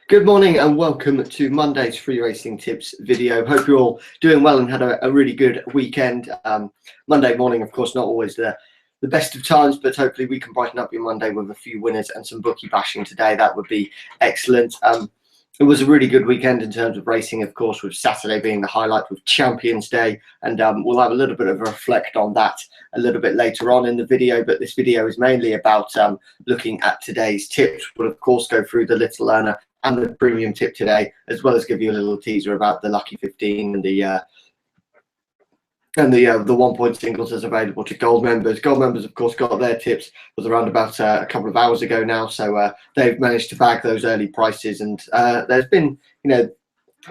Good morning and welcome to Monday's free racing tips video. Hope you're all doing well and had a really good weekend. Monday morning, of course, not always the best of times, but hopefully we can brighten up your Monday with a few winners and some bookie bashing today. That would be excellent. It was a really good weekend in terms of racing, of course, with Saturday being the highlight with Champions Day. And we'll have a little bit of a reflect on that a little bit later on in the video. But this video is mainly about looking at today's tips. We'll, of course, go through the Little Earner and the premium tip today, as well as give you a little teaser about the Lucky 15 and the 1 point singles that's available to gold members. Gold members, of course, got their tips was around about a couple of hours ago now, so they've managed to bag those early prices, and there's been, the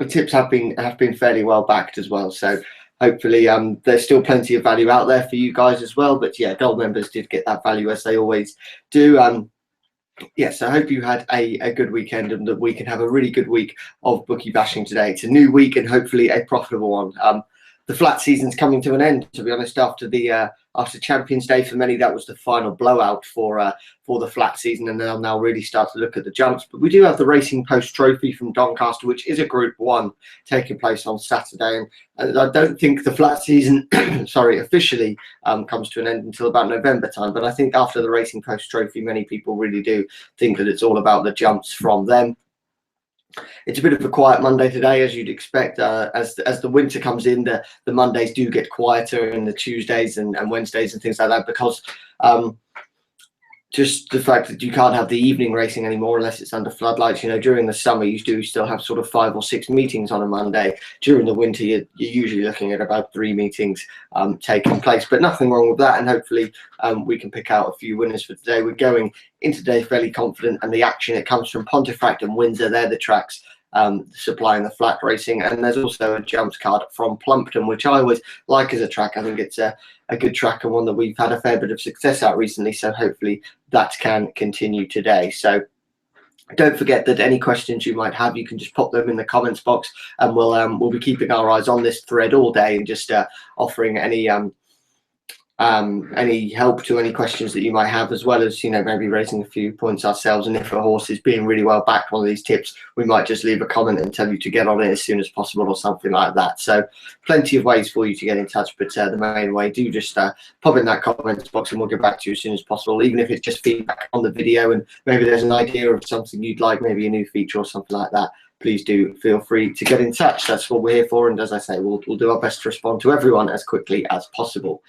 tips have been fairly well backed as well. So hopefully, there's still plenty of value out there for you guys as well. But yeah, gold members did get that value as they always do. Yes, I hope you had a good weekend and that we can have a really good week of bookie bashing today. It's a new week and hopefully a profitable one. The flat season's coming to an end, to be honest, after Champions Day. For many, that was the final blowout for the flat season, and they'll now really start to look at the jumps. But we do have the Racing Post Trophy from Doncaster, which is a Group 1 taking place on Saturday. And I don't think the flat season, officially comes to an end until about November time. But I think after the Racing Post Trophy, many people really do think that it's all about the jumps from them. It's a bit of a quiet Monday today, as you'd expect. As the winter comes in, the Mondays do get quieter, and the Tuesdays and Wednesdays and things like that, because just the fact that you can't have the evening racing anymore unless it's under floodlights. During the summer, you do still have sort of 5 or 6 meetings on a Monday. During the winter, you're usually looking at about 3 meetings taking place, but nothing wrong with that. And hopefully we can pick out a few winners for today. We're going into today fairly confident, and the action, it comes from Pontefract and Windsor. They're the tracks supplying the flat racing, and there's also a jumps card from Plumpton, which I always like as a track. I think it's a good track and one that we've had a fair bit of success at recently, so hopefully that can continue today. So don't forget that any questions you might have, you can just pop them in the comments box, and we'll be keeping our eyes on this thread all day and just offering any help to any questions that you might have, as well as maybe raising a few points ourselves. And if a horse is being really well backed, one of these tips, we might just leave a comment and tell you to get on it as soon as possible or something like that. So plenty of ways for you to get in touch, but the main way, do just pop in that comments box and we'll get back to you as soon as possible, even if it's just feedback on the video and maybe there's an idea of something you'd like, maybe a new feature or something like that. Please do feel free to get in touch. That's what we're here for, and as I say, we'll do our best to respond to everyone as quickly as possible.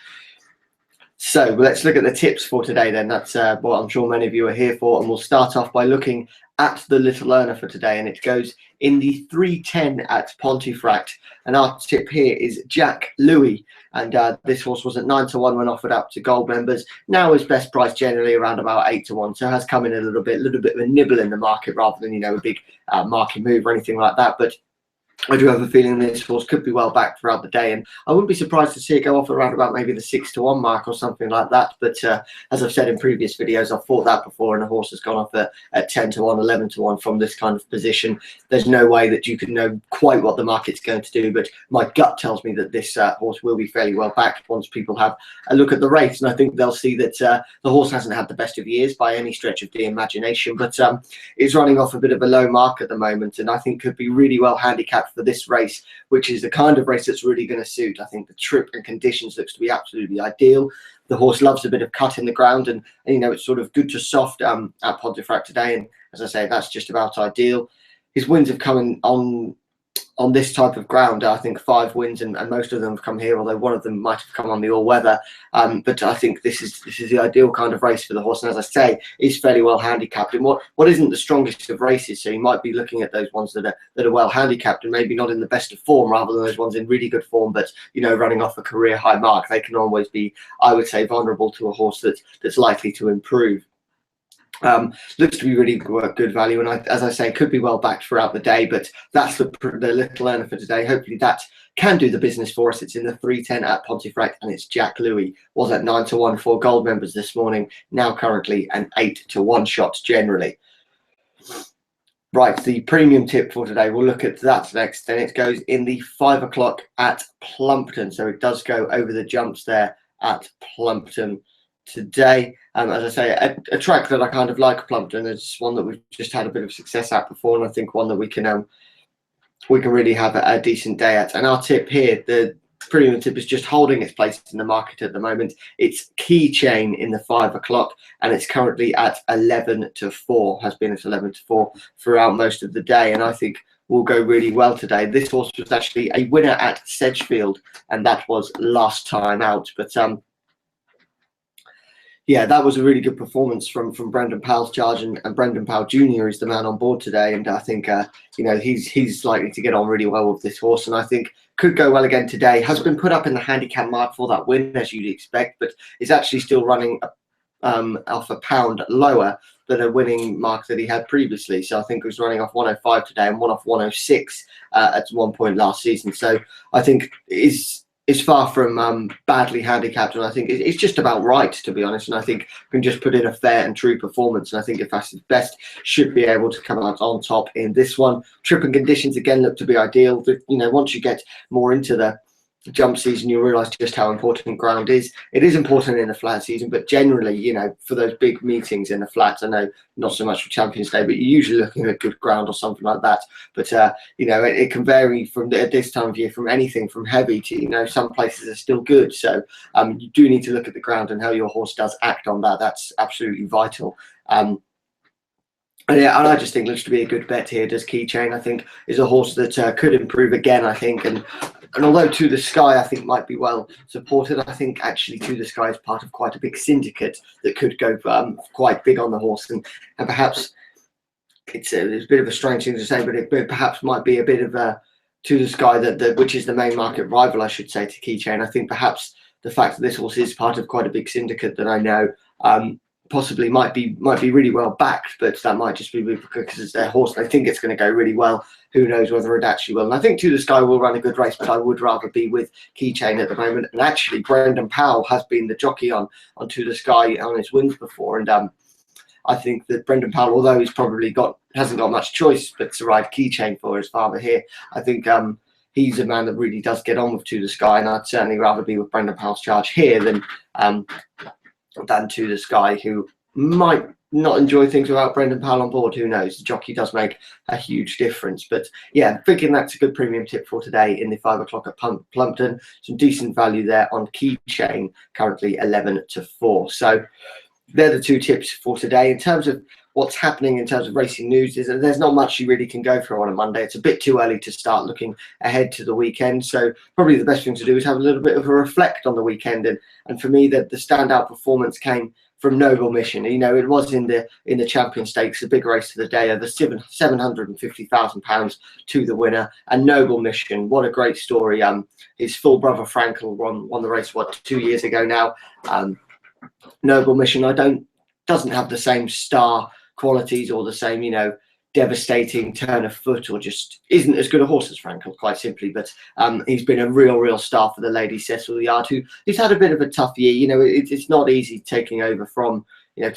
So let's look at the tips for today then. That's what I'm sure many of you are here for, and we'll start off by looking at the Little Earner for today, and it goes in the 310 at Pontefract. And our tip here is Jack Louis, and this horse was at 9 to 1 when offered up to gold members. Now his best price generally around about 8 to 1, so has come in a little bit of a nibble in the market rather than a big market move or anything like that. But I do have a feeling this horse could be well backed throughout the day, and I wouldn't be surprised to see it go off around about maybe the 6 to 1 mark or something like that. But as I've said in previous videos, I've thought that before, and a horse has gone off at 10 to 1, 11 to 1 from this kind of position. There's no way that you can know quite what the market's going to do, but my gut tells me that this horse will be fairly well backed once people have a look at the race, and I think they'll see that the horse hasn't had the best of years by any stretch of the imagination, but it's running off a bit of a low mark at the moment, and I think could be really well handicapped for this race, which is the kind of race that's really going to suit. I think the trip and conditions looks to be absolutely ideal. The horse loves a bit of cut in the ground, and it's sort of good to soft at Pontefract today, and as I say, that's just about ideal. His wins have come in on this type of ground. I think 5 wins, and most of them have come here, although one of them might have come on the all-weather. But I think this is the ideal kind of race for the horse, and as I say, is fairly well handicapped in what isn't the strongest of races. So you might be looking at those ones that are well handicapped and maybe not in the best of form, rather than those ones in really good form, but running off a career high mark. They can always be, I would say, vulnerable to a horse that's likely to improve. Looks to be really good value, and as I say, could be well backed throughout the day. But that's the Little Earner for today. Hopefully that can do the business for us. It's in the 310 at Pontefract, and it's Jack Louis. Was at 9 to 1 for gold members this morning. Now currently an 8 to 1 shot generally. Right, the premium tip for today, we'll look at that next. Then it goes in the 5 o'clock at Plumpton, so it does go over the jumps there at Plumpton. today. As I say, a track that I kind of like, Plumpton. It's one that we've just had a bit of success at before, and I think one that we can really have a decent day at. And our tip here, the premium tip, is just holding its place in the market at the moment. It's Keychain in the 5 o'clock, and it's currently at 11 to 4. Has been at 11 to 4 throughout most of the day, and I think will go really well today. This horse was actually a winner at Sedgefield, and that was last time out. But yeah, that was a really good performance from Brendan Powell's charge, and Brendan Powell Jr. is the man on board today, and I think he's likely to get on really well with this horse, and I think could go well again today. Has been put up in the handicap mark for that win, as you'd expect, but is actually still running off a pound lower than a winning mark that he had previously. So I think he was running off 105 today and one off 106 at one point last season. So I think is far from badly handicapped, and I think it's just about right, to be honest. And I think can just put in a fair and true performance, and I think if that's his best, should be able to come out on top in this one. Trip and conditions again look to be ideal. But, once you get more into the jump season, you realise just how important ground is. It is important in the flat season, but generally, for those big meetings in the flats, I know not so much for Champions Day, but you're usually looking at good ground or something like that. But it can vary at this time of year from anything from heavy to some places are still good. So you do need to look at the ground and how your horse does act on that. That's absolutely vital. And I just think looks to be a good bet here. Does Keychain, I think, is a horse that could improve again, I think. And although To The Sky, I think, might be well supported, I think actually To The Sky is part of quite a big syndicate that could go quite big on the horse. And perhaps it's a bit of a strange thing to say, but it perhaps might be a bit of a To The Sky, which is the main market rival, I should say, to Keychain. I think perhaps the fact that this horse is part of quite a big syndicate that I know possibly might be really well backed, but that might just be because it's their horse. They think it's going to go really well. Who knows whether it actually will? And I think To The Sky will run a good race, but I would rather be with Keychain at the moment. And actually, Brendan Powell has been the jockey on To The Sky on his wins before, and I think that Brendan Powell, although he's probably hasn't got much choice but to ride Keychain for his father here, I think he's a man that really does get on with To The Sky, and I'd certainly rather be with Brendan Powell's charge here than To The Sky, who might not enjoy things without Brendan Powell on board. Who knows? The jockey does make a huge difference. But yeah, thinking that's a good premium tip for today in the 5 o'clock at Plumpton. Some decent value there on Keychain, currently 11 to 4. So they're the two tips for today. In terms of what's happening in terms of racing news, there's not much you really can go through on a Monday. It's a bit too early to start looking ahead to the weekend. So probably the best thing to do is have a little bit of a reflect on the weekend. And for me, the standout performance came from Noble Mission. It was in the Champion Stakes, a big race of the day, over £750,000 to the winner. And Noble Mission, what a great story. His full brother Frankel won the race 2 years ago now. Noble Mission, doesn't have the same star qualities or the same devastating turn of foot, or just isn't as good a horse as Frankel, quite simply. But he's been a real star for the Lady Cecil Yard, who's had a bit of a tough year. It's not easy taking over from Sir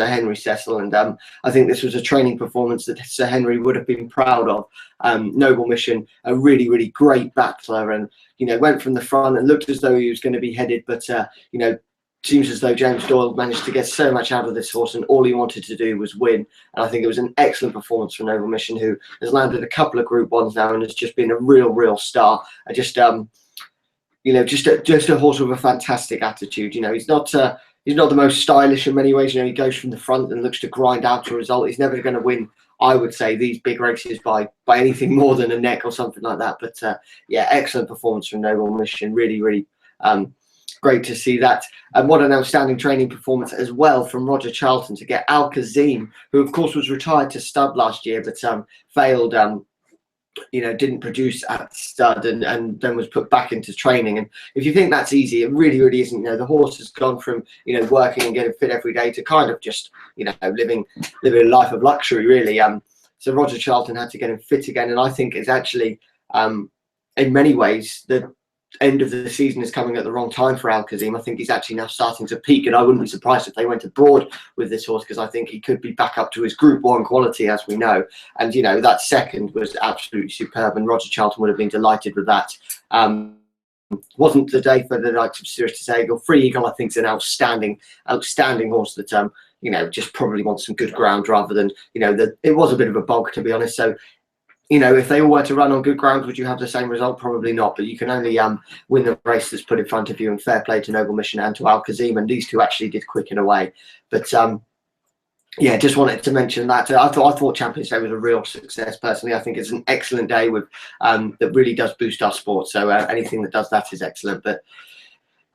Henry Cecil, and I think this was a training performance that Sir Henry would have been proud of. Noble Mission, a really great battler, and went from the front and looked as though he was going to be headed, but seems as though James Doyle managed to get so much out of this horse, and all he wanted to do was win. And I think it was an excellent performance from Noble Mission, who has landed a couple of Group 1s now and has just been a real star. Just a horse with a fantastic attitude. He's not the most stylish in many ways. He goes from the front and looks to grind out a result. He's never going to win, I would say, these big races by anything more than a neck or something like that. But yeah, excellent performance from Noble Mission. Really great to see that. And what an outstanding training performance as well from Roger Charlton to get Al Kazim, who of course was retired to stud last year, but failed, didn't produce at stud and then was put back into training. And if you think that's easy, it really isn't. The horse has gone from, working and getting fit every day to kind of just, living a life of luxury, really. So Roger Charlton had to get him fit again. And I think it's actually, in many ways, the end of the season is coming at the wrong time for Al Kazim. I think he's actually now starting to peak, and I wouldn't be surprised if they went abroad with this horse, because I think he could be back up to his Group 1 quality, as we know. And that second was absolutely superb, and Roger Charlton would have been delighted with that. wasn't the day for the likes of Sirius Eagle. Free Eagle, I think, is an outstanding horse that just probably wants some good ground rather than it was a bit of a bog, to be honest. So if they all were to run on good ground, would you have the same result? Probably not. But you can only win the race that's put in front of you. And fair play to Noble Mission and to Al Kazim, and these two actually did quicken away. But yeah, just wanted to mention that. I thought Champions Day was a real success. Personally, I think it's an excellent day with that really does boost our sport. So anything that does that is excellent. But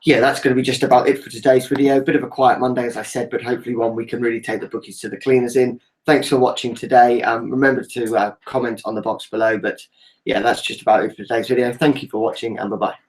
yeah, that's going to be just about it for today's video. Bit of a quiet Monday, as I said, but hopefully one we can really take the bookies to the cleaners in. Thanks for watching today. Remember to comment on the box below. But yeah, that's just about it for today's video. Thank you for watching, and bye-bye.